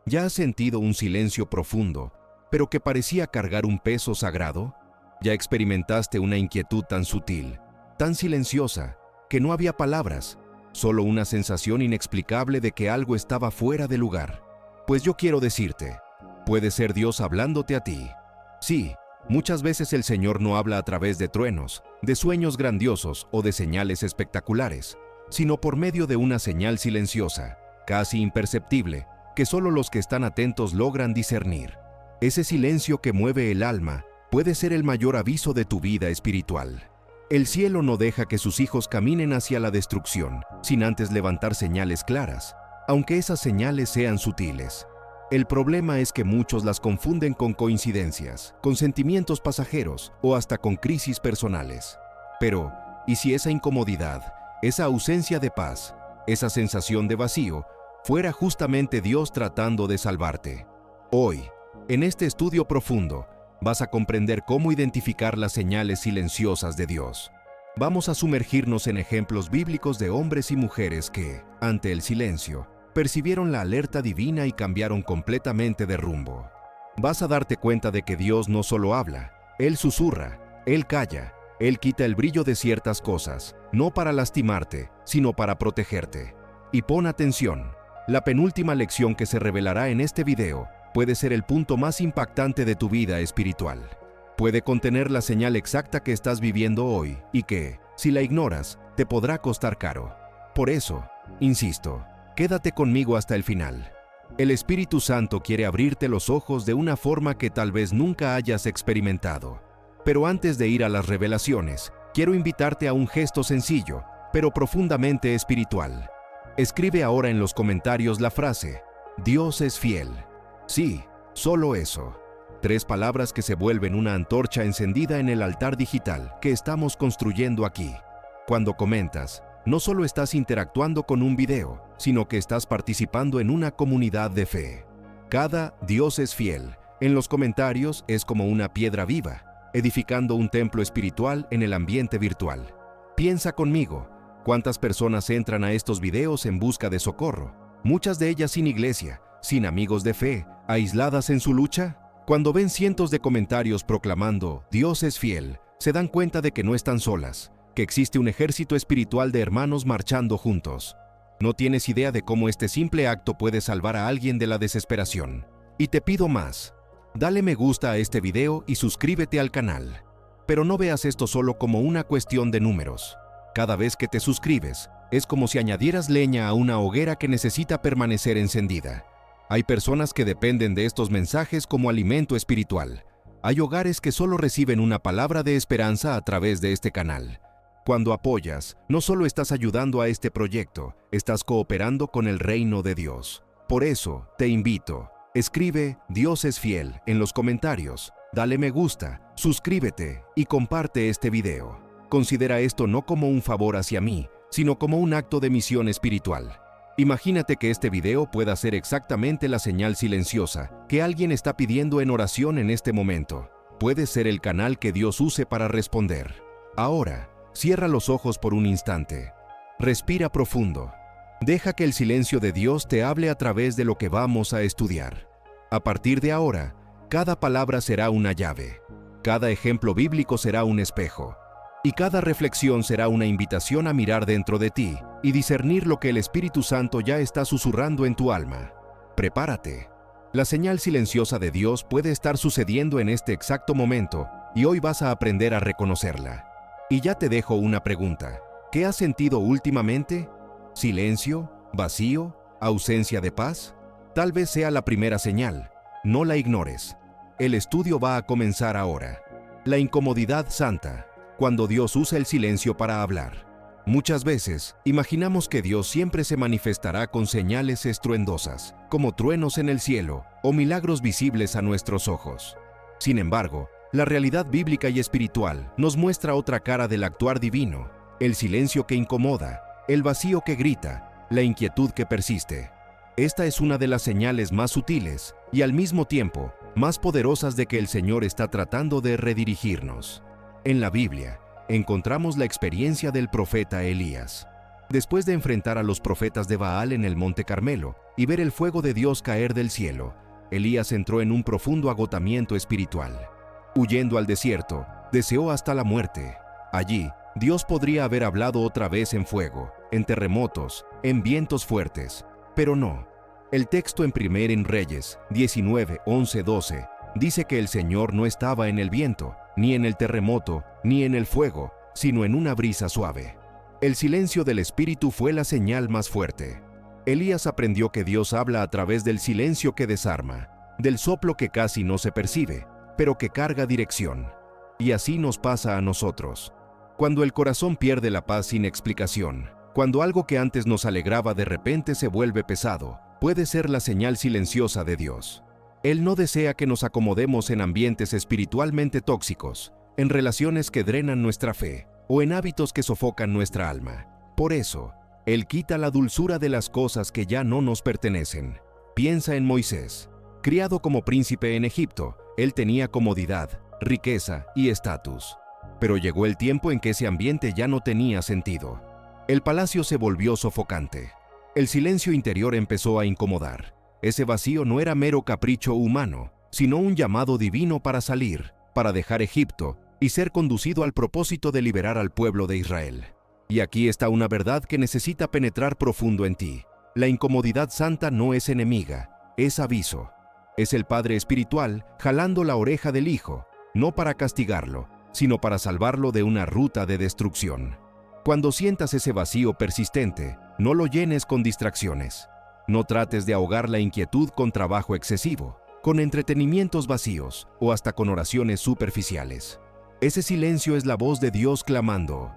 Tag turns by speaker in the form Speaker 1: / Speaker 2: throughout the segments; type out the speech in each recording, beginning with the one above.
Speaker 1: ¿Ya has sentido un silencio profundo, pero que parecía cargar un peso sagrado? ¿Ya experimentaste una inquietud tan sutil, tan silenciosa, que no había palabras, solo una sensación inexplicable de que algo estaba fuera de lugar? Pues yo quiero decirte, puede ser Dios hablándote a ti. Sí, muchas veces el Señor no habla a través de truenos, de sueños grandiosos o de señales espectaculares, sino por medio de una señal silenciosa, casi imperceptible, que solo los que están atentos logran discernir. Ese silencio que mueve el alma puede ser el mayor aviso de tu vida espiritual. El cielo no deja que sus hijos caminen hacia la destrucción, sin antes levantar señales claras, aunque esas señales sean sutiles. El problema es que muchos las confunden con coincidencias, con sentimientos pasajeros o hasta con crisis personales. Pero, ¿y si esa incomodidad, esa ausencia de paz, esa sensación de vacío, fuera justamente Dios tratando de salvarte? Hoy, en este estudio profundo, vas a comprender cómo identificar las señales silenciosas de Dios. Vamos a sumergirnos en ejemplos bíblicos de hombres y mujeres que, ante el silencio, percibieron la alerta divina y cambiaron completamente de rumbo. Vas a darte cuenta de que Dios no solo habla, Él susurra, Él calla, Él quita el brillo de ciertas cosas, no para lastimarte, sino para protegerte. Y pon atención, la penúltima lección que se revelará en este video puede ser el punto más impactante de tu vida espiritual. Puede contener la señal exacta que estás viviendo hoy y que, si la ignoras, te podrá costar caro. Por eso, insisto, quédate conmigo hasta el final. El Espíritu Santo quiere abrirte los ojos de una forma que tal vez nunca hayas experimentado. Pero antes de ir a las revelaciones, quiero invitarte a un gesto sencillo, pero profundamente espiritual. Escribe ahora en los comentarios la frase, Dios es fiel. Sí, solo eso. 3 palabras que se vuelven una antorcha encendida en el altar digital que estamos construyendo aquí. Cuando comentas, no solo estás interactuando con un video, sino que estás participando en una comunidad de fe. Cada Dios es fiel en los comentarios es como una piedra viva, edificando un templo espiritual en el ambiente virtual. Piensa conmigo, ¿cuántas personas entran a estos videos en busca de socorro? Muchas de ellas sin iglesia, sin amigos de fe, aisladas en su lucha. Cuando ven cientos de comentarios proclamando Dios es fiel, se dan cuenta de que no están solas, que existe un ejército espiritual de hermanos marchando juntos. No tienes idea de cómo este simple acto puede salvar a alguien de la desesperación. Y te pido más. Dale me gusta a este video y suscríbete al canal. Pero no veas esto solo como una cuestión de números. Cada vez que te suscribes, es como si añadieras leña a una hoguera que necesita permanecer encendida. Hay personas que dependen de estos mensajes como alimento espiritual. Hay hogares que solo reciben una palabra de esperanza a través de este canal. Cuando apoyas, no solo estás ayudando a este proyecto, estás cooperando con el reino de Dios. Por eso, te invito, escribe Dios es fiel en los comentarios, dale me gusta, suscríbete y comparte este video. Considera esto no como un favor hacia mí, sino como un acto de misión espiritual. Imagínate que este video pueda ser exactamente la señal silenciosa que alguien está pidiendo en oración en este momento. Puede ser el canal que Dios use para responder. Ahora, cierra los ojos por un instante. Respira profundo. Deja que el silencio de Dios te hable a través de lo que vamos a estudiar. A partir de ahora, cada palabra será una llave. Cada ejemplo bíblico será un espejo. Y cada reflexión será una invitación a mirar dentro de ti y discernir lo que el Espíritu Santo ya está susurrando en tu alma. Prepárate. La señal silenciosa de Dios puede estar sucediendo en este exacto momento y hoy vas a aprender a reconocerla. Y ya te dejo una pregunta. ¿Qué has sentido últimamente? ¿Silencio? ¿Vacío? ¿Ausencia de paz? Tal vez sea la primera señal. No la ignores. El estudio va a comenzar ahora. La incomodidad santa. Cuando Dios usa el silencio para hablar. Muchas veces, imaginamos que Dios siempre se manifestará con señales estruendosas, como truenos en el cielo o milagros visibles a nuestros ojos. Sin embargo, la realidad bíblica y espiritual nos muestra otra cara del actuar divino, el silencio que incomoda, el vacío que grita, la inquietud que persiste. Esta es una de las señales más sutiles y al mismo tiempo más poderosas de que el Señor está tratando de redirigirnos. En la Biblia, encontramos la experiencia del profeta Elías. Después de enfrentar a los profetas de Baal en el Monte Carmelo, y ver el fuego de Dios caer del cielo, Elías entró en un profundo agotamiento espiritual. Huyendo al desierto, deseó hasta la muerte. Allí, Dios podría haber hablado otra vez en fuego, en terremotos, en vientos fuertes, pero no. El texto en 1 Reyes 19, 11, 12 dice que el Señor no estaba en el viento, ni en el terremoto, ni en el fuego, sino en una brisa suave. El silencio del Espíritu fue la señal más fuerte. Elías aprendió que Dios habla a través del silencio que desarma, del soplo que casi no se percibe, pero que carga dirección. Y así nos pasa a nosotros. Cuando el corazón pierde la paz sin explicación, cuando algo que antes nos alegraba de repente se vuelve pesado, puede ser la señal silenciosa de Dios. Él no desea que nos acomodemos en ambientes espiritualmente tóxicos, en relaciones que drenan nuestra fe, o en hábitos que sofocan nuestra alma. Por eso, Él quita la dulzura de las cosas que ya no nos pertenecen. Piensa en Moisés. Criado como príncipe en Egipto, él tenía comodidad, riqueza y estatus. Pero llegó el tiempo en que ese ambiente ya no tenía sentido. El palacio se volvió sofocante. El silencio interior empezó a incomodar. Ese vacío no era mero capricho humano, sino un llamado divino para salir, para dejar Egipto y ser conducido al propósito de liberar al pueblo de Israel. Y aquí está una verdad que necesita penetrar profundo en ti. La incomodidad santa no es enemiga, es aviso. Es el Padre espiritual jalando la oreja del Hijo, no para castigarlo, sino para salvarlo de una ruta de destrucción. Cuando sientas ese vacío persistente, no lo llenes con distracciones. No trates de ahogar la inquietud con trabajo excesivo, con entretenimientos vacíos o hasta con oraciones superficiales. Ese silencio es la voz de Dios clamando: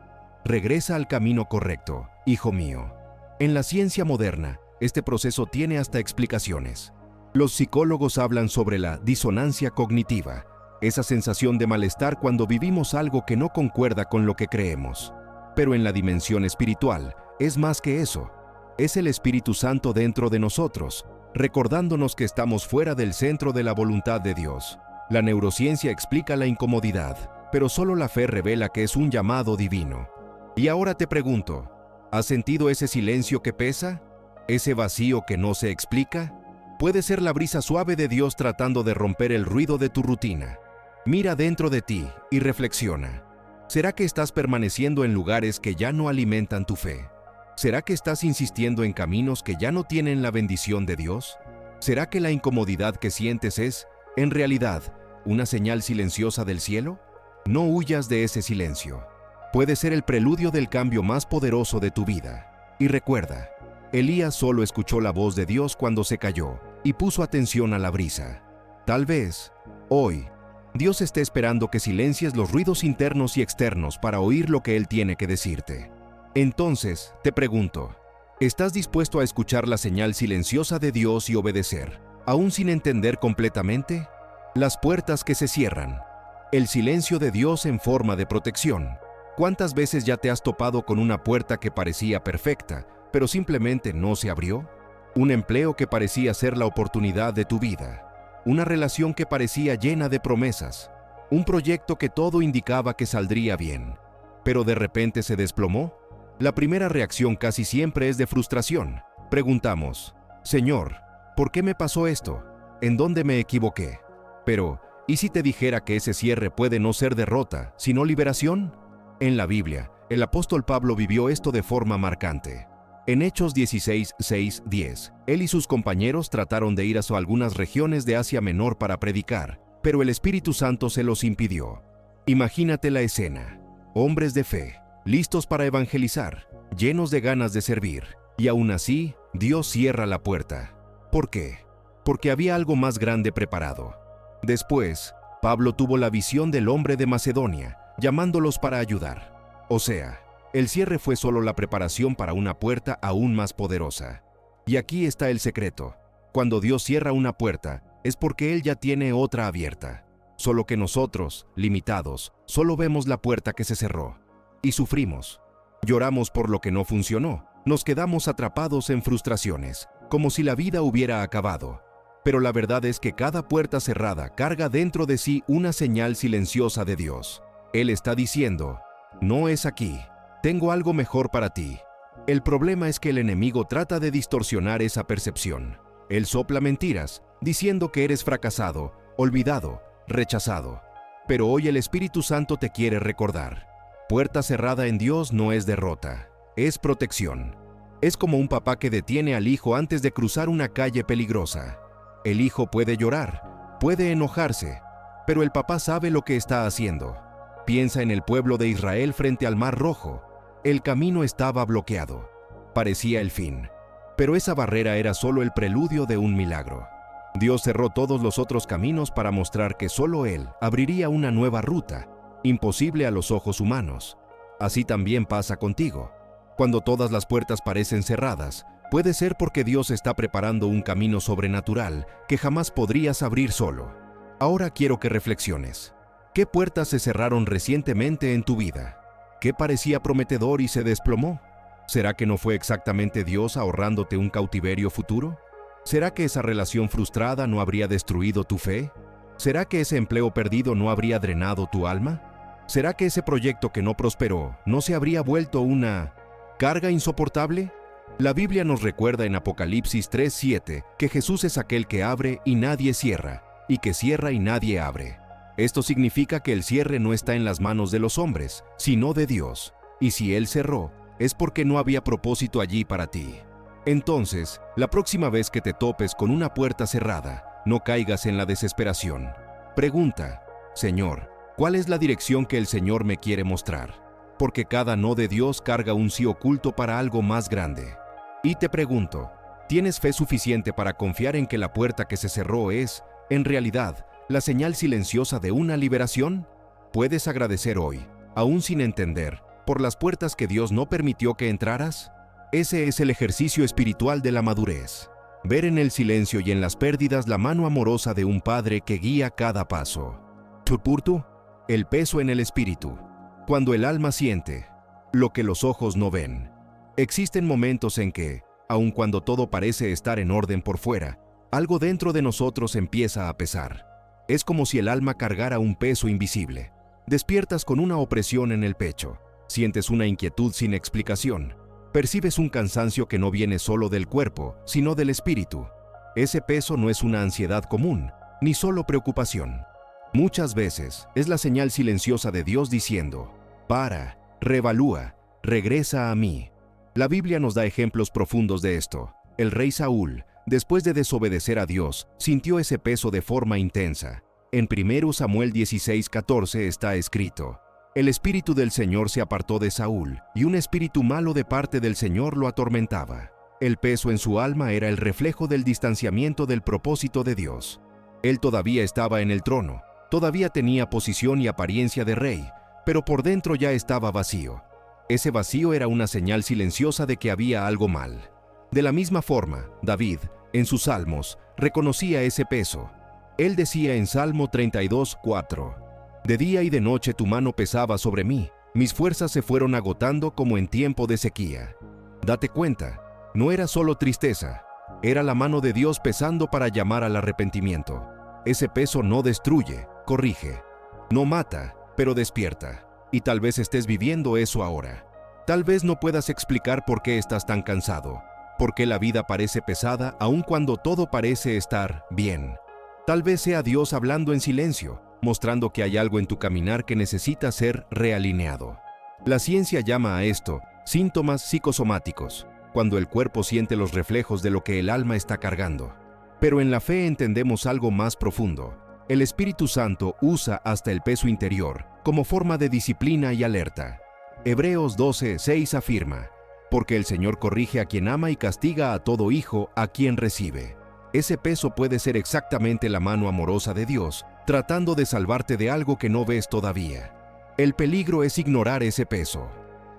Speaker 1: regresa al camino correcto, hijo mío. En la ciencia moderna, este proceso tiene hasta explicaciones. Los psicólogos hablan sobre la disonancia cognitiva, esa sensación de malestar cuando vivimos algo que no concuerda con lo que creemos. Pero en la dimensión espiritual, es más que eso. Es el Espíritu Santo dentro de nosotros, recordándonos que estamos fuera del centro de la voluntad de Dios. La neurociencia explica la incomodidad, pero solo la fe revela que es un llamado divino. Y ahora te pregunto, ¿has sentido ese silencio que pesa? ¿Ese vacío que no se explica? Puede ser la brisa suave de Dios tratando de romper el ruido de tu rutina. Mira dentro de ti y reflexiona. ¿Será que estás permaneciendo en lugares que ya no alimentan tu fe? ¿Será que estás insistiendo en caminos que ya no tienen la bendición de Dios? ¿Será que la incomodidad que sientes es, en realidad, una señal silenciosa del cielo? No huyas de ese silencio. Puede ser el preludio del cambio más poderoso de tu vida. Y recuerda, Elías solo escuchó la voz de Dios cuando se calló y puso atención a la brisa. Tal vez, hoy, Dios esté esperando que silencies los ruidos internos y externos para oír lo que Él tiene que decirte. Entonces, te pregunto, ¿estás dispuesto a escuchar la señal silenciosa de Dios y obedecer, aún sin entender completamente? Las puertas que se cierran. El silencio de Dios en forma de protección. ¿Cuántas veces ya te has topado con una puerta que parecía perfecta, pero simplemente no se abrió? Un empleo que parecía ser la oportunidad de tu vida. Una relación que parecía llena de promesas. Un proyecto que todo indicaba que saldría bien. ¿Pero de repente se desplomó? La primera reacción casi siempre es de frustración. Preguntamos: Señor, ¿por qué me pasó esto? ¿En dónde me equivoqué? Pero, ¿y si te dijera que ese cierre puede no ser derrota, sino liberación? En la Biblia, el apóstol Pablo vivió esto de forma marcante. En Hechos 16, 6, 10, él y sus compañeros trataron de ir a algunas regiones de Asia Menor para predicar, pero el Espíritu Santo se los impidió. Imagínate la escena. Hombres de fe, listos para evangelizar, llenos de ganas de servir, y aún así, Dios cierra la puerta. ¿Por qué? Porque había algo más grande preparado. Después, Pablo tuvo la visión del hombre de Macedonia, llamándolos para ayudar. O sea, el cierre fue solo la preparación para una puerta aún más poderosa. Y aquí está el secreto. Cuando Dios cierra una puerta, es porque Él ya tiene otra abierta. Solo que nosotros, limitados, solo vemos la puerta que se cerró. Y sufrimos. Lloramos por lo que no funcionó. Nos quedamos atrapados en frustraciones, como si la vida hubiera acabado. Pero la verdad es que cada puerta cerrada carga dentro de sí una señal silenciosa de Dios. Él está diciendo: no es aquí. Tengo algo mejor para ti. El problema es que el enemigo trata de distorsionar esa percepción. Él sopla mentiras, diciendo que eres fracasado, olvidado, rechazado. Pero hoy el Espíritu Santo te quiere recordar. Puerta cerrada en Dios no es derrota, es protección. Es como un papá que detiene al hijo antes de cruzar una calle peligrosa. El hijo puede llorar, puede enojarse, pero el papá sabe lo que está haciendo. Piensa en el pueblo de Israel frente al Mar Rojo. El camino estaba bloqueado. Parecía el fin. Pero esa barrera era solo el preludio de un milagro. Dios cerró todos los otros caminos para mostrar que solo Él abriría una nueva ruta, imposible a los ojos humanos. Así también pasa contigo. Cuando todas las puertas parecen cerradas, puede ser porque Dios está preparando un camino sobrenatural que jamás podrías abrir solo. Ahora quiero que reflexiones. ¿Qué puertas se cerraron recientemente en tu vida? ¿Qué parecía prometedor y se desplomó? ¿Será que no fue exactamente Dios ahorrándote un cautiverio futuro? ¿Será que esa relación frustrada no habría destruido tu fe? ¿Será que ese empleo perdido no habría drenado tu alma? ¿Será que ese proyecto que no prosperó no se habría vuelto una carga insoportable? La Biblia nos recuerda en Apocalipsis 3:7 que Jesús es aquel que abre y nadie cierra, y que cierra y nadie abre. Esto significa que el cierre no está en las manos de los hombres, sino de Dios. Y si Él cerró, es porque no había propósito allí para ti. Entonces, la próxima vez que te topes con una puerta cerrada, no caigas en la desesperación. Pregunta: Señor, ¿cuál es la dirección que el Señor me quiere mostrar? Porque cada no de Dios carga un sí oculto para algo más grande. Y te pregunto, ¿tienes fe suficiente para confiar en que la puerta que se cerró es, en realidad, la señal silenciosa de una liberación? ¿Puedes agradecer hoy, aún sin entender, por las puertas que Dios no permitió que entraras? Ese es el ejercicio espiritual de la madurez. Ver en el silencio y en las pérdidas la mano amorosa de un padre que guía cada paso. Tupurtu, el peso en el espíritu. Cuando el alma siente lo que los ojos no ven. Existen momentos en que, aun cuando todo parece estar en orden por fuera, algo dentro de nosotros empieza a pesar. Es como si el alma cargara un peso invisible. Despiertas con una opresión en el pecho. Sientes una inquietud sin explicación. Percibes un cansancio que no viene solo del cuerpo, sino del espíritu. Ese peso no es una ansiedad común, ni solo preocupación. Muchas veces es la señal silenciosa de Dios diciendo: para, reevalúa, regresa a mí. La Biblia nos da ejemplos profundos de esto. El rey Saúl, después de desobedecer a Dios, sintió ese peso de forma intensa. En 1 Samuel 16:14 está escrito: el espíritu del Señor se apartó de Saúl, y un espíritu malo de parte del Señor lo atormentaba. El peso en su alma era el reflejo del distanciamiento del propósito de Dios. Él todavía estaba en el trono, todavía tenía posición y apariencia de rey, pero por dentro ya estaba vacío. Ese vacío era una señal silenciosa de que había algo mal. De la misma forma, David, en sus salmos, reconocía ese peso. Él decía en Salmo 32:4: de día y de noche tu mano pesaba sobre mí, mis fuerzas se fueron agotando como en tiempo de sequía. Date cuenta, no era solo tristeza, era la mano de Dios pesando para llamar al arrepentimiento. Ese peso no destruye, corrige. No mata, pero despierta. Y tal vez estés viviendo eso ahora. Tal vez no puedas explicar por qué estás tan cansado, por qué la vida parece pesada aun cuando todo parece estar bien. Tal vez sea Dios hablando en silencio, mostrando que hay algo en tu caminar que necesita ser realineado. La ciencia llama a esto síntomas psicosomáticos, cuando el cuerpo siente los reflejos de lo que el alma está cargando. Pero en la fe entendemos algo más profundo. El Espíritu Santo usa hasta el peso interior como forma de disciplina y alerta. Hebreos 12:6 afirma: porque el Señor corrige a quien ama y castiga a todo hijo a quien recibe. Ese peso puede ser exactamente la mano amorosa de Dios, tratando de salvarte de algo que no ves todavía. El peligro es ignorar ese peso.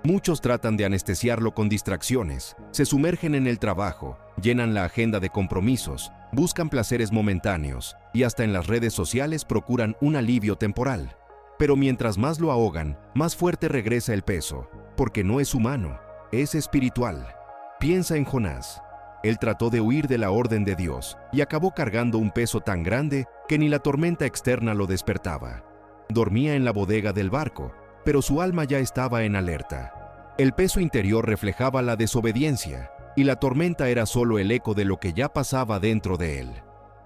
Speaker 1: Muchos tratan de anestesiarlo con distracciones, se sumergen en el trabajo, llenan la agenda de compromisos, buscan placeres momentáneos y hasta en las redes sociales procuran un alivio temporal. Pero mientras más lo ahogan, más fuerte regresa el peso, porque no es humano, es espiritual. Piensa en Jonás. Él trató de huir de la orden de Dios y acabó cargando un peso tan grande que ni la tormenta externa lo despertaba. Dormía en la bodega del barco, pero su alma ya estaba en alerta. El peso interior reflejaba la desobediencia, y la tormenta era solo el eco de lo que ya pasaba dentro de él.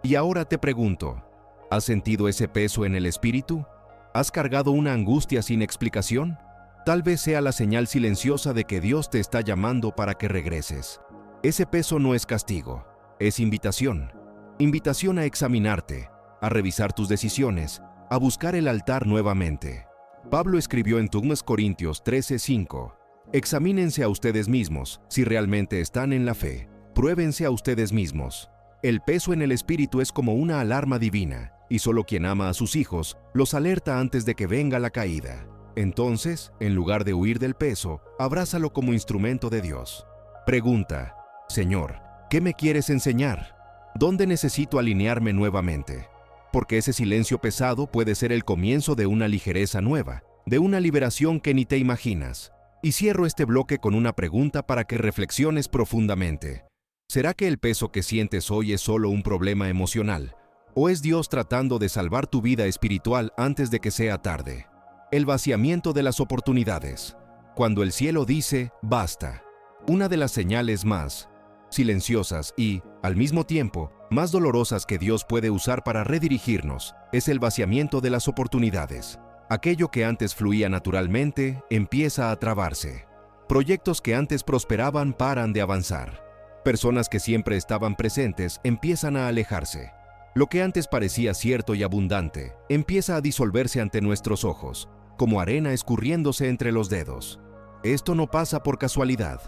Speaker 1: Y ahora te pregunto, ¿has sentido ese peso en el espíritu? ¿Has cargado una angustia sin explicación? Tal vez sea la señal silenciosa de que Dios te está llamando para que regreses. Ese peso no es castigo, es invitación. Invitación a examinarte, a revisar tus decisiones, a buscar el altar nuevamente. Pablo escribió en 2 Corintios 13:5, examínense a ustedes mismos, si realmente están en la fe. Pruébense a ustedes mismos. El peso en el espíritu es como una alarma divina, y solo quien ama a sus hijos los alerta antes de que venga la caída. Entonces, en lugar de huir del peso, abrázalo como instrumento de Dios. Pregunta, Señor, ¿qué me quieres enseñar? ¿Dónde necesito alinearme nuevamente? Porque ese silencio pesado puede ser el comienzo de una ligereza nueva, de una liberación que ni te imaginas. Y cierro este bloque con una pregunta para que reflexiones profundamente. ¿Será que el peso que sientes hoy es solo un problema emocional? ¿O es Dios tratando de salvar tu vida espiritual antes de que sea tarde? El vaciamiento de las oportunidades. Cuando el cielo dice, basta. Una de las señales más silenciosas y, al mismo tiempo, más dolorosas que Dios puede usar para redirigirnos, es el vaciamiento de las oportunidades. Aquello que antes fluía naturalmente empieza a trabarse. Proyectos que antes prosperaban paran de avanzar. Personas que siempre estaban presentes empiezan a alejarse. Lo que antes parecía cierto y abundante empieza a disolverse ante nuestros ojos, como arena escurriéndose entre los dedos. Esto no pasa por casualidad.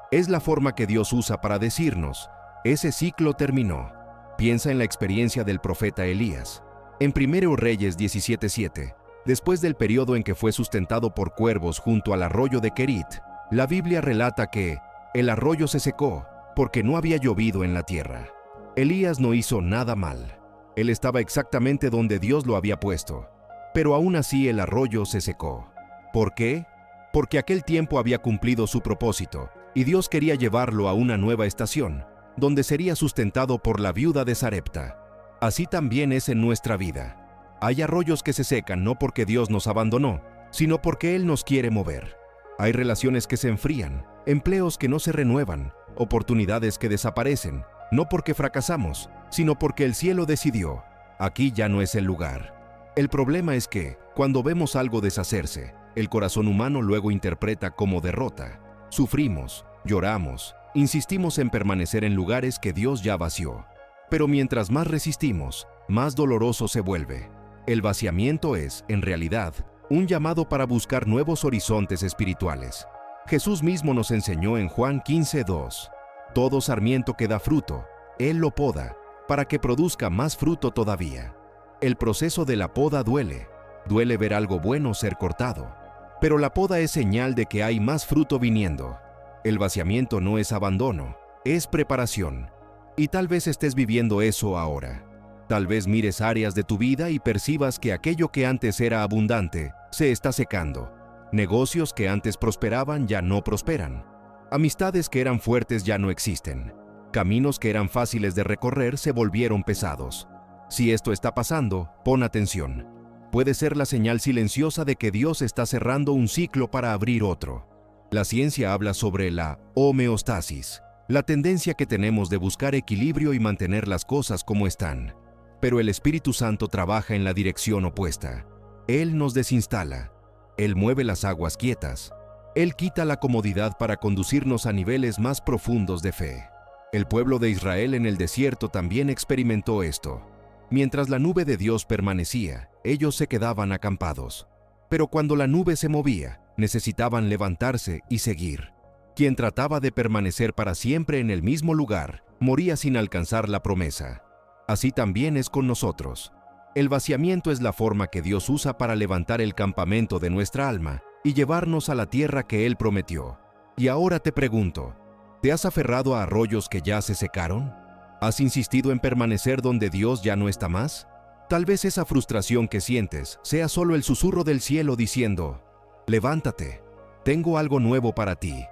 Speaker 1: Es la forma que Dios usa para decirnos, ese ciclo terminó. Piensa en la experiencia del profeta Elías. En 1 Reyes 17:7, después del periodo en que fue sustentado por cuervos junto al arroyo de Kerit, la Biblia relata que el arroyo se secó porque no había llovido en la tierra. Elías no hizo nada mal. Él estaba exactamente donde Dios lo había puesto. Pero aún así el arroyo se secó. ¿Por qué? Porque aquel tiempo había cumplido su propósito y Dios quería llevarlo a una nueva estación, donde sería sustentado por la viuda de Sarepta. Así también es en nuestra vida. Hay arroyos que se secan no porque Dios nos abandonó, sino porque Él nos quiere mover. Hay relaciones que se enfrían, empleos que no se renuevan, oportunidades que desaparecen, no porque fracasamos, sino porque el cielo decidió, aquí ya no es el lugar. El problema es que, cuando vemos algo deshacerse, el corazón humano luego interpreta como derrota. Sufrimos, lloramos, insistimos en permanecer en lugares que Dios ya vació. Pero mientras más resistimos, más doloroso se vuelve. El vaciamiento es, en realidad, un llamado para buscar nuevos horizontes espirituales. Jesús mismo nos enseñó en Juan 15:2, todo sarmiento que da fruto, Él lo poda, para que produzca más fruto todavía. El proceso de la poda duele ver algo bueno ser cortado. Pero la poda es señal de que hay más fruto viniendo. El vaciamiento no es abandono, es preparación. Y tal vez estés viviendo eso ahora. Tal vez mires áreas de tu vida y percibas que aquello que antes era abundante se está secando. Negocios que antes prosperaban ya no prosperan. Amistades que eran fuertes ya no existen. Caminos que eran fáciles de recorrer se volvieron pesados. Si esto está pasando, pon atención. Puede ser la señal silenciosa de que Dios está cerrando un ciclo para abrir otro. La ciencia habla sobre la homeostasis, la tendencia que tenemos de buscar equilibrio y mantener las cosas como están. Pero el Espíritu Santo trabaja en la dirección opuesta. Él nos desinstala. Él mueve las aguas quietas. Él quita la comodidad para conducirnos a niveles más profundos de fe. El pueblo de Israel en el desierto también experimentó esto. Mientras la nube de Dios permanecía, ellos se quedaban acampados. Pero cuando la nube se movía, necesitaban levantarse y seguir. Quien trataba de permanecer para siempre en el mismo lugar, moría sin alcanzar la promesa. Así también es con nosotros. El vaciamiento es la forma que Dios usa para levantar el campamento de nuestra alma y llevarnos a la tierra que Él prometió. Y ahora te pregunto, ¿te has aferrado a arroyos que ya se secaron? ¿Has insistido en permanecer donde Dios ya no está más? Tal vez esa frustración que sientes sea solo el susurro del cielo diciendo, levántate, tengo algo nuevo para ti.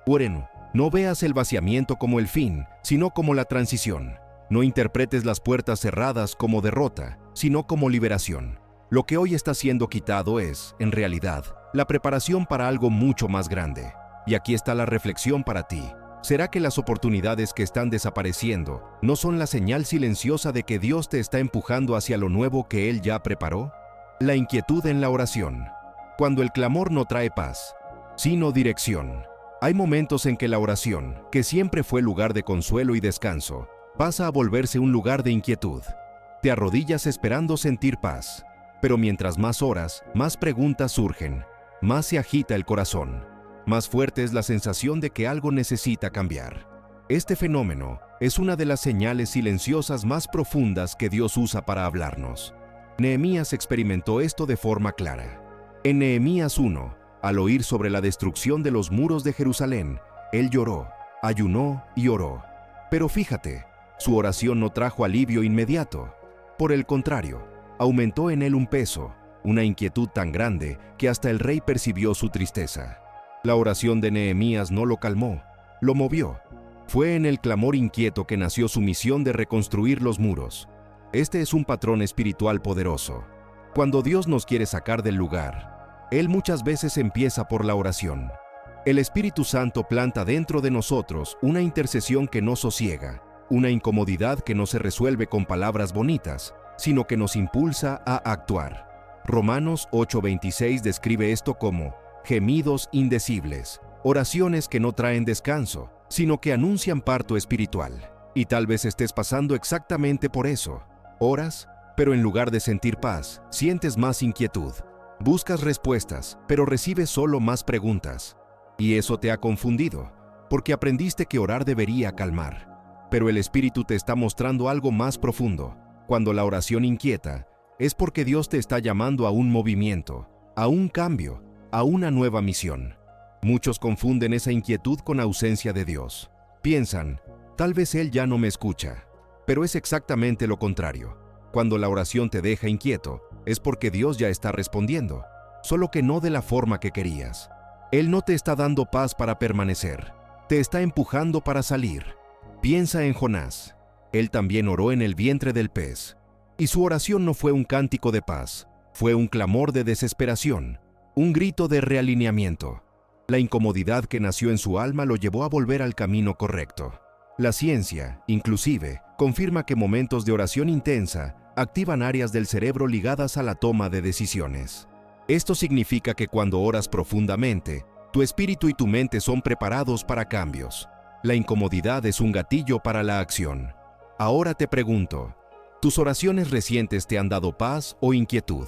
Speaker 1: Bueno, no veas el vaciamiento como el fin, sino como la transición. No interpretes las puertas cerradas como derrota, sino como liberación. Lo que hoy está siendo quitado es, en realidad, la preparación para algo mucho más grande. Y aquí está la reflexión para ti. ¿Será que las oportunidades que están desapareciendo no son la señal silenciosa de que Dios te está empujando hacia lo nuevo que Él ya preparó? La inquietud en la oración. Cuando el clamor no trae paz, sino dirección. Hay momentos en que la oración, que siempre fue lugar de consuelo y descanso, pasa a volverse un lugar de inquietud. Te arrodillas esperando sentir paz, pero mientras más oras, más preguntas surgen, más se agita el corazón, más fuerte es la sensación de que algo necesita cambiar. Este fenómeno es una de las señales silenciosas más profundas que Dios usa para hablarnos. Nehemías experimentó esto de forma clara. En Nehemías 1, al oír sobre la destrucción de los muros de Jerusalén, él lloró, ayunó y oró. Pero fíjate, su oración no trajo alivio inmediato. Por el contrario, aumentó en él un peso, una inquietud tan grande que hasta el rey percibió su tristeza. La oración de Nehemías no lo calmó, lo movió. Fue en el clamor inquieto que nació su misión de reconstruir los muros. Este es un patrón espiritual poderoso. Cuando Dios nos quiere sacar del lugar, Él muchas veces empieza por la oración. El Espíritu Santo planta dentro de nosotros una intercesión que no sosiega, una incomodidad que no se resuelve con palabras bonitas, sino que nos impulsa a actuar. Romanos 8:26 describe esto como gemidos indecibles, oraciones que no traen descanso, sino que anuncian parto espiritual. Y tal vez estés pasando exactamente por eso. Oras, pero en lugar de sentir paz, sientes más inquietud. Buscas respuestas, pero recibes solo más preguntas. Y eso te ha confundido, porque aprendiste que orar debería calmar. Pero el Espíritu te está mostrando algo más profundo. Cuando la oración inquieta, es porque Dios te está llamando a un movimiento, a un cambio, a una nueva misión. Muchos confunden esa inquietud con ausencia de Dios. Piensan, tal vez Él ya no me escucha. Pero es exactamente lo contrario. Cuando la oración te deja inquieto, es porque Dios ya está respondiendo, solo que no de la forma que querías. Él no te está dando paz para permanecer, te está empujando para salir. Piensa en Jonás. Él también oró en el vientre del pez. Y su oración no fue un cántico de paz, fue un clamor de desesperación, un grito de realineamiento. La incomodidad que nació en su alma lo llevó a volver al camino correcto. La ciencia, inclusive, confirma que momentos de oración intensa activan áreas del cerebro ligadas a la toma de decisiones. Esto significa que cuando oras profundamente, tu espíritu y tu mente son preparados para cambios. La incomodidad es un gatillo para la acción. Ahora te pregunto, ¿tus oraciones recientes te han dado paz o inquietud?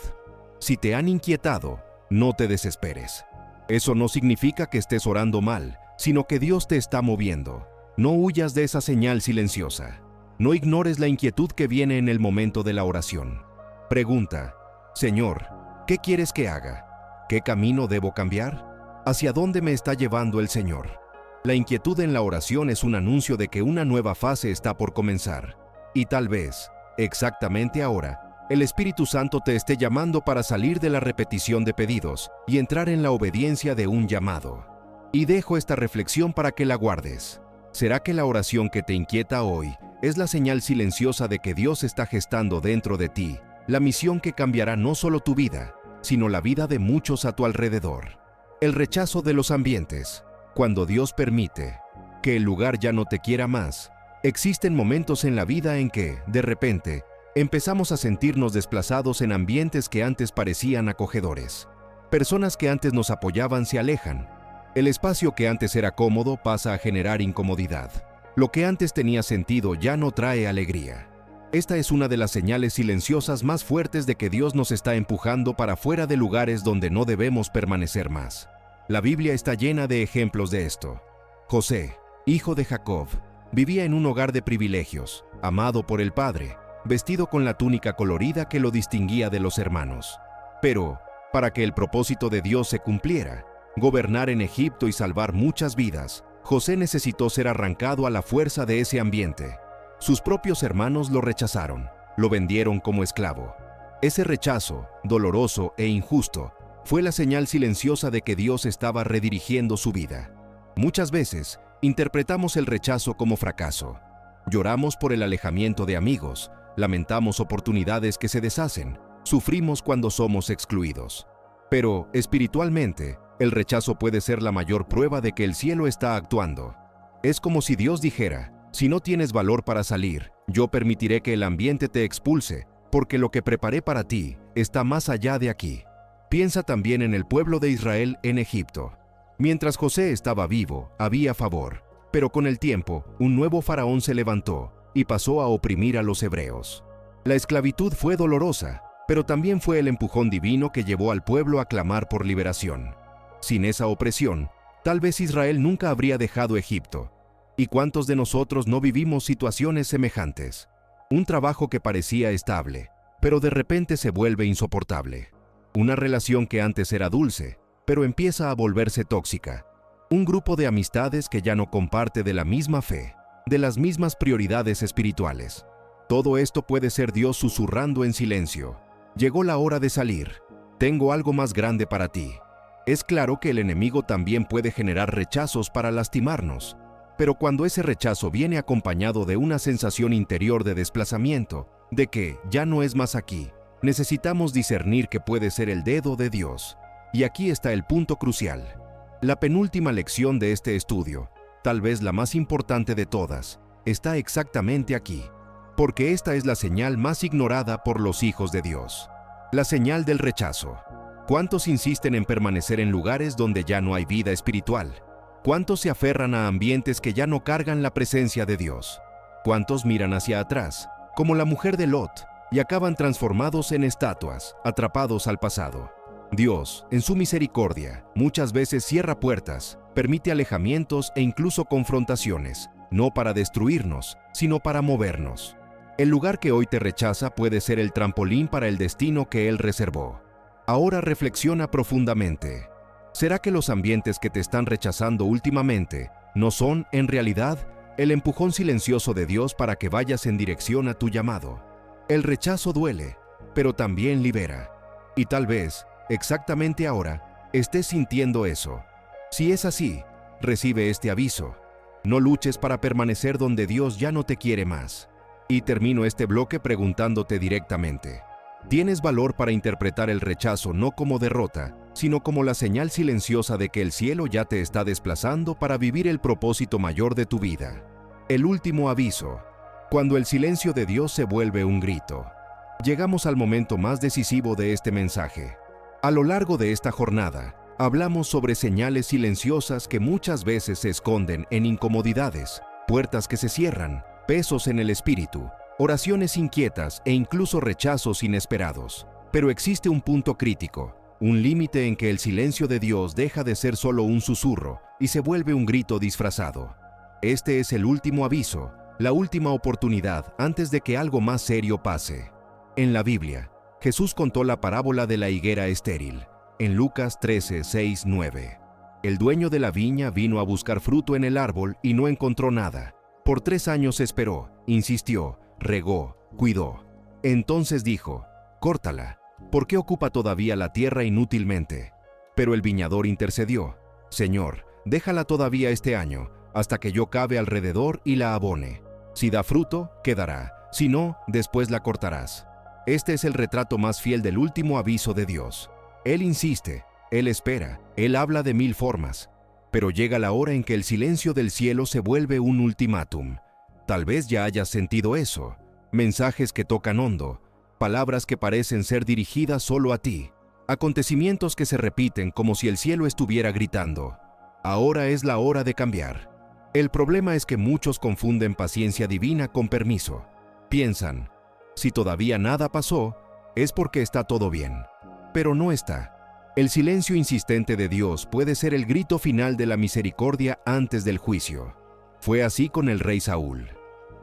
Speaker 1: Si te han inquietado, no te desesperes. Eso no significa que estés orando mal, sino que Dios te está moviendo. No huyas de esa señal silenciosa. No ignores la inquietud que viene en el momento de la oración. Pregunta, Señor, ¿qué quieres que haga? ¿Qué camino debo cambiar? ¿Hacia dónde me está llevando el Señor? La inquietud en la oración es un anuncio de que una nueva fase está por comenzar. Y tal vez, exactamente ahora, el Espíritu Santo te esté llamando para salir de la repetición de pedidos y entrar en la obediencia de un llamado. Y dejo esta reflexión para que la guardes. ¿Será que la oración que te inquieta hoy es la señal silenciosa de que Dios está gestando dentro de ti la misión que cambiará no solo tu vida, sino la vida de muchos a tu alrededor? El rechazo de los ambientes. Cuando Dios permite que el lugar ya no te quiera más, existen momentos en la vida en que, de repente, empezamos a sentirnos desplazados en ambientes que antes parecían acogedores. Personas que antes nos apoyaban se alejan. El espacio que antes era cómodo pasa a generar incomodidad. Lo que antes tenía sentido ya no trae alegría. Esta es una de las señales silenciosas más fuertes de que Dios nos está empujando para fuera de lugares donde no debemos permanecer más. La Biblia está llena de ejemplos de esto. José, hijo de Jacob, vivía en un hogar de privilegios, amado por el padre, vestido con la túnica colorida que lo distinguía de los hermanos. Pero, para que el propósito de Dios se cumpliera, gobernar en Egipto y salvar muchas vidas, José necesitó ser arrancado a la fuerza de ese ambiente. Sus propios hermanos lo rechazaron, lo vendieron como esclavo. Ese rechazo, doloroso e injusto, fue la señal silenciosa de que Dios estaba redirigiendo su vida. Muchas veces, interpretamos el rechazo como fracaso. Lloramos por el alejamiento de amigos, lamentamos oportunidades que se deshacen, sufrimos cuando somos excluidos. Pero, espiritualmente, El rechazo puede ser la mayor prueba de que el cielo está actuando. Es como si Dios dijera: si no tienes valor para salir, yo permitiré que el ambiente te expulse, porque lo que preparé para ti está más allá de aquí. Piensa también en el pueblo de Israel en Egipto. Mientras José estaba vivo, había favor, pero con el tiempo, un nuevo faraón se levantó y pasó a oprimir a los hebreos. La esclavitud fue dolorosa, pero también fue el empujón divino que llevó al pueblo a clamar por liberación. Sin esa opresión, tal vez Israel nunca habría dejado Egipto. ¿Y cuántos de nosotros no vivimos situaciones semejantes? Un trabajo que parecía estable, pero de repente se vuelve insoportable. Una relación que antes era dulce, pero empieza a volverse tóxica. Un grupo de amistades que ya no comparte de la misma fe, de las mismas prioridades espirituales. Todo esto puede ser Dios susurrando en silencio: llegó la hora de salir, tengo algo más grande para ti. Es claro que el enemigo también puede generar rechazos para lastimarnos, pero cuando ese rechazo viene acompañado de una sensación interior de desplazamiento, de que ya no es más aquí, necesitamos discernir que puede ser el dedo de Dios. Y aquí está el punto crucial. La penúltima lección de este estudio, tal vez la más importante de todas, está exactamente aquí, porque esta es la señal más ignorada por los hijos de Dios. La señal del rechazo. ¿Cuántos insisten en permanecer en lugares donde ya no hay vida espiritual? ¿Cuántos se aferran a ambientes que ya no cargan la presencia de Dios? ¿Cuántos miran hacia atrás, como la mujer de Lot, y acaban transformados en estatuas, atrapados al pasado? Dios, en su misericordia, muchas veces cierra puertas, permite alejamientos e incluso confrontaciones, no para destruirnos, sino para movernos. El lugar que hoy te rechaza puede ser el trampolín para el destino que Él reservó. Ahora reflexiona profundamente. ¿Será que los ambientes que te están rechazando últimamente no son, en realidad, el empujón silencioso de Dios para que vayas en dirección a tu llamado? El rechazo duele, pero también libera. Y tal vez, exactamente ahora, estés sintiendo eso. Si es así, recibe este aviso: no luches para permanecer donde Dios ya no te quiere más. Y termino este bloque preguntándote directamente: ¿tienes valor para interpretar el rechazo no como derrota, sino como la señal silenciosa de que el cielo ya te está desplazando para vivir el propósito mayor de tu vida? El último aviso. Cuando el silencio de Dios se vuelve un grito. Llegamos al momento más decisivo de este mensaje. A lo largo de esta jornada, hablamos sobre señales silenciosas que muchas veces se esconden en incomodidades, puertas que se cierran, pesos en el espíritu, oraciones inquietas e incluso rechazos inesperados. Pero existe un punto crítico, un límite en que el silencio de Dios deja de ser solo un susurro y se vuelve un grito disfrazado. Este es el último aviso, la última oportunidad antes de que algo más serio pase. En la Biblia, Jesús contó la parábola de la higuera estéril, en Lucas 13, 6, 9. El dueño de la viña vino a buscar fruto en el árbol y no encontró nada. Por 3 años esperó, insistió, regó, cuidó. Entonces dijo: córtala, ¿por qué ocupa todavía la tierra inútilmente? Pero el viñador intercedió: Señor, déjala todavía este año, hasta que yo cave alrededor y la abone. Si da fruto, quedará, si no, después la cortarás. Este es el retrato más fiel del último aviso de Dios. Él insiste, Él espera, Él habla de 1000 formas. Pero llega la hora en que el silencio del cielo se vuelve un ultimátum. Tal vez ya hayas sentido eso. Mensajes que tocan hondo, palabras que parecen ser dirigidas solo a ti, acontecimientos que se repiten como si el cielo estuviera gritando: ahora es la hora de cambiar. El problema es que muchos confunden paciencia divina con permiso. Piensan: si todavía nada pasó, es porque está todo bien. Pero no está. El silencio insistente de Dios puede ser el grito final de la misericordia antes del juicio. Fue así con el rey Saúl.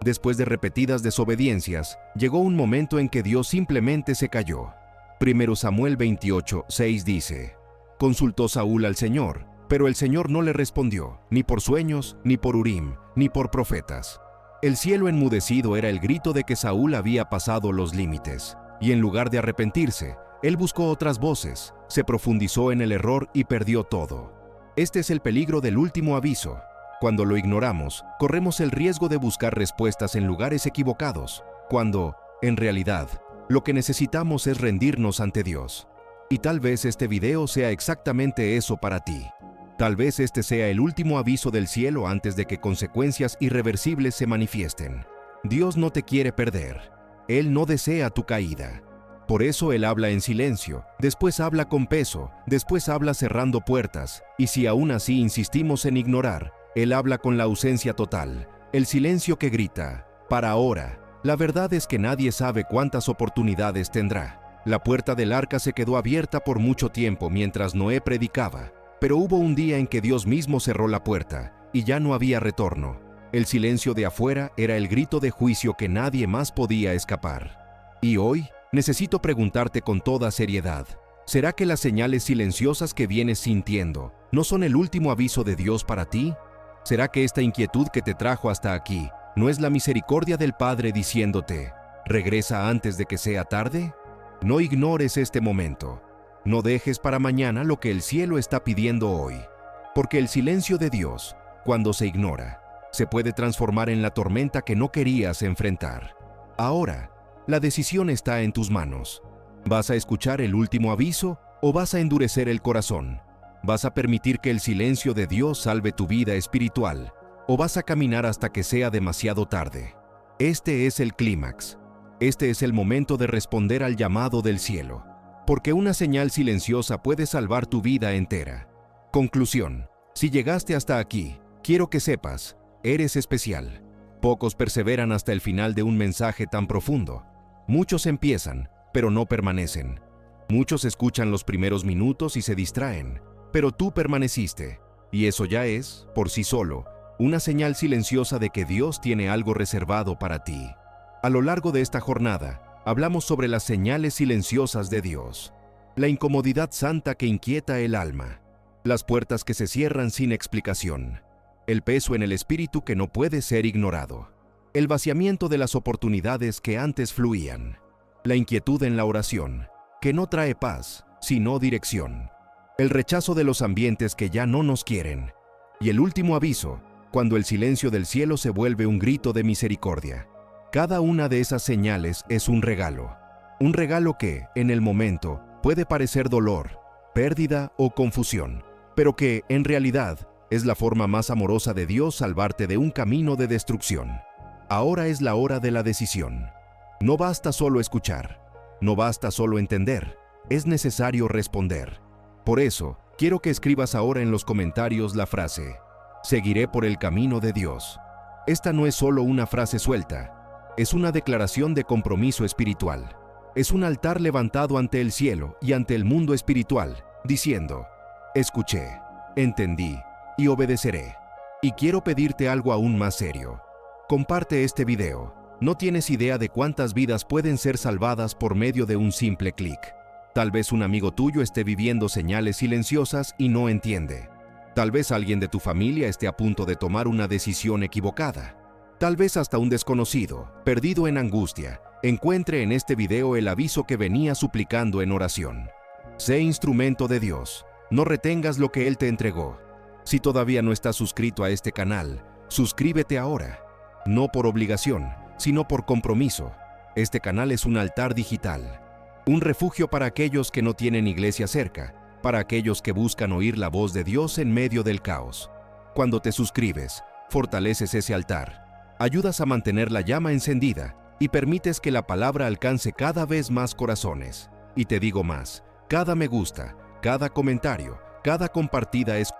Speaker 1: Después de repetidas desobediencias, llegó un momento en que Dios simplemente se calló. 1 Samuel 28, 6 dice: consultó Saúl al Señor, pero el Señor no le respondió, ni por sueños, ni por Urim, ni por profetas. El cielo enmudecido era el grito de que Saúl había pasado los límites, y en lugar de arrepentirse, él buscó otras voces, se profundizó en el error y perdió todo. Este es el peligro del último aviso. Cuando lo ignoramos, corremos el riesgo de buscar respuestas en lugares equivocados, cuando, en realidad, lo que necesitamos es rendirnos ante Dios. Y tal vez este video sea exactamente eso para ti. Tal vez este sea el último aviso del cielo antes de que consecuencias irreversibles se manifiesten. Dios no te quiere perder. Él no desea tu caída. Por eso Él habla en silencio, después habla con peso, después habla cerrando puertas, y si aún así insistimos en ignorar, Él habla con la ausencia total, el silencio que grita, para ahora. La verdad es que nadie sabe cuántas oportunidades tendrá. La puerta del arca se quedó abierta por mucho tiempo mientras Noé predicaba, pero hubo un día en que Dios mismo cerró la puerta, y ya no había retorno. El silencio de afuera era el grito de juicio que nadie más podía escapar. Y hoy, necesito preguntarte con toda seriedad, ¿será que las señales silenciosas que vienes sintiendo no son el último aviso de Dios para ti? ¿Será que esta inquietud que te trajo hasta aquí no es la misericordia del Padre diciéndote, regresa antes de que sea tarde? No ignores este momento. No dejes para mañana lo que el cielo está pidiendo hoy. Porque el silencio de Dios, cuando se ignora, se puede transformar en la tormenta que no querías enfrentar. Ahora, la decisión está en tus manos. ¿Vas a escuchar el último aviso o vas a endurecer el corazón? ¿Vas a permitir que el silencio de Dios salve tu vida espiritual o vas a caminar hasta que sea demasiado tarde? Este es el clímax. Este es el momento de responder al llamado del cielo, porque una señal silenciosa puede salvar tu vida entera. Conclusión: si llegaste hasta aquí, quiero que sepas, eres especial. Pocos perseveran hasta el final de un mensaje tan profundo. Muchos empiezan, pero no permanecen. Muchos escuchan los primeros minutos y se distraen, pero tú permaneciste, y eso ya es, por sí solo, una señal silenciosa de que Dios tiene algo reservado para ti. A lo largo de esta jornada, hablamos sobre las señales silenciosas de Dios, la incomodidad santa que inquieta el alma, las puertas que se cierran sin explicación, el peso en el espíritu que no puede ser ignorado, el vaciamiento de las oportunidades que antes fluían, la inquietud en la oración, que no trae paz, sino dirección, el rechazo de los ambientes que ya no nos quieren, y el último aviso, cuando el silencio del cielo se vuelve un grito de misericordia. Cada una de esas señales es un regalo que, en el momento, puede parecer dolor, pérdida o confusión, pero que, en realidad, es la forma más amorosa de Dios salvarte de un camino de destrucción. Ahora es la hora de la decisión. No basta solo escuchar, no basta solo entender, es necesario responder. Por eso, quiero que escribas ahora en los comentarios la frase, seguiré por el camino de Dios. Esta no es solo una frase suelta, es una declaración de compromiso espiritual. Es un altar levantado ante el cielo y ante el mundo espiritual, diciendo, escuché, entendí y obedeceré. Y quiero pedirte algo aún más serio. Comparte este video. No tienes idea de cuántas vidas pueden ser salvadas por medio de un simple clic. Tal vez un amigo tuyo esté viviendo señales silenciosas y no entiende. Tal vez alguien de tu familia esté a punto de tomar una decisión equivocada. Tal vez hasta un desconocido, perdido en angustia, encuentre en este video el aviso que venía suplicando en oración. Sé instrumento de Dios. No retengas lo que Él te entregó. Si todavía no estás suscrito a este canal, suscríbete ahora. No por obligación, sino por compromiso. Este canal es un altar digital. Un refugio para aquellos que no tienen iglesia cerca, para aquellos que buscan oír la voz de Dios en medio del caos. Cuando te suscribes, fortaleces ese altar. Ayudas a mantener la llama encendida y permites que la palabra alcance cada vez más corazones. Y te digo más, cada me gusta, cada comentario, cada compartida es